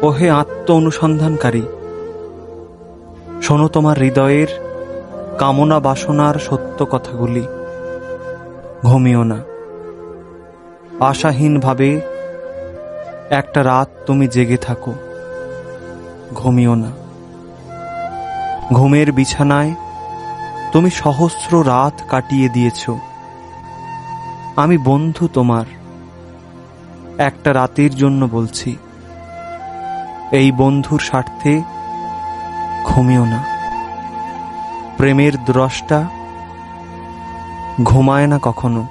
ওহে আত্ম অনুসন্ধানকারী, শোনো তোমার হৃদয়ের কামনা বাসনার সত্য কথাগুলি। ঘুমিও না। আশাহীনভাবে একটা রাত তুমি জেগে থাকো, ঘুমিও না। ঘুমের বিছানায় তুমি সহস্র রাত কাটিয়ে দিয়েছ। আমি বন্ধু তোমার, একটা রাতের জন্য বলছি। এই বন্ধুর স্বার্থে ঘুমিও না। প্রেমের দ্রষ্টা ঘুমায় না কখনো।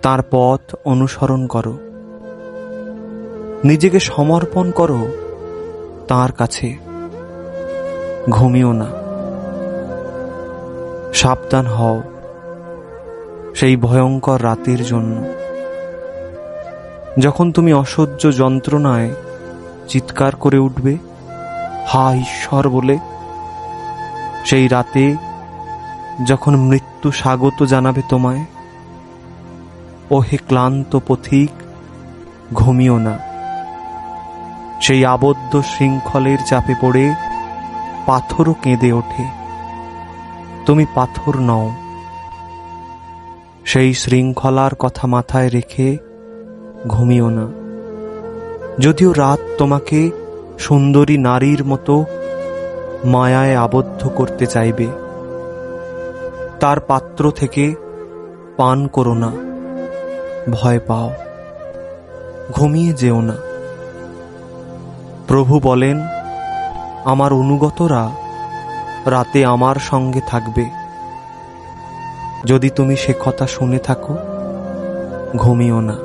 তার পথ অনুসরণ করো, নিজেকে সমর্পণ করো তার কাছে। ঘুমিও না। সাবধান হও সেই ভয়ঙ্কর রাতের জন্য, যখন তুমি অসহ্য যন্ত্রণায় চিৎকার করে উঠবে হা ঈশ্বর বলে। সেই রাতে যখন মৃত্যু স্বাগত জানাবে তোমায়। ওহে ক্লান্ত পথিক, ঘুমিও না। সেই আবদ্ধ শৃঙ্খলের চাপে পড়ে পাথরও কেঁদে ওঠে। তুমি পাথর নও। সেই শৃঙ্খলার কথা মাথায় রেখে ঘুমিও না। যদিও রাত তোমাকে সুন্দরী নারীর মতো মায়ায় আবদ্ধ করতে চাইবে, তার পাত্র থেকে পান করো না। ভয় পাও, ঘুমিয়ে যেও না। প্রভু বলেন, আমার অনুগতরা রাতে আমার সঙ্গে থাকবে। যদি তুমি সে কথা শুনে থাকো, ঘুমিও না।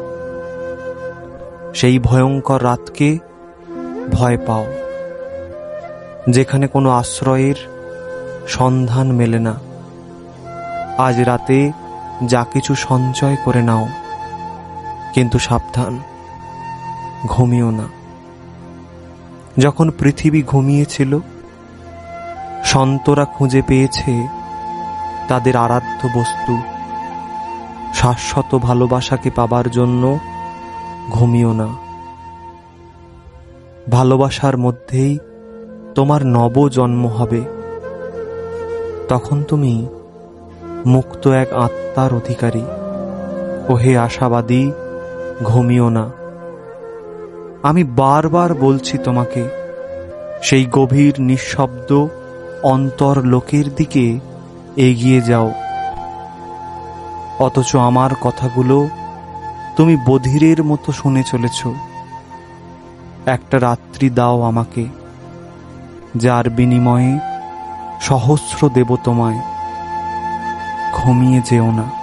সেই ভয়ঙ্কর রাতকে ভয় পাও, যেখানে কোনো আশ্রয়ের সন্ধান মেলে না। আজ রাতে যা কিছু সঞ্চয় করে নাও, কিন্তু সাবধান, ঘুমিও না। যখন পৃথিবী ঘুমিয়েছিল, সন্তরা খুঁজে পেয়েছে তাদের আরাধ্য বস্তু। শাশ্বত ভালোবাসাকে পাবার জন্য ঘুমিও না। ভালোবাসার মধ্যেই তোমার নব জন্ম হবে। তখন তুমি মুক্ত এক আত্মার অধিকারী। ওহে আশাবাদী, ঘুমিও না। আমি বারবার বলছি তোমাকে, সেই গভীর নিঃশব্দ অন্তর লোকের দিকে এগিয়ে যাও। অথচ আমার কথাগুলো তুমি বধিরের মতো শুনে চলেছ। একটা রাত্রি দাও আমাকে, যার বিনিময়ে সহস্র দেব তোমায়। ঘুমিয়ে যেও না।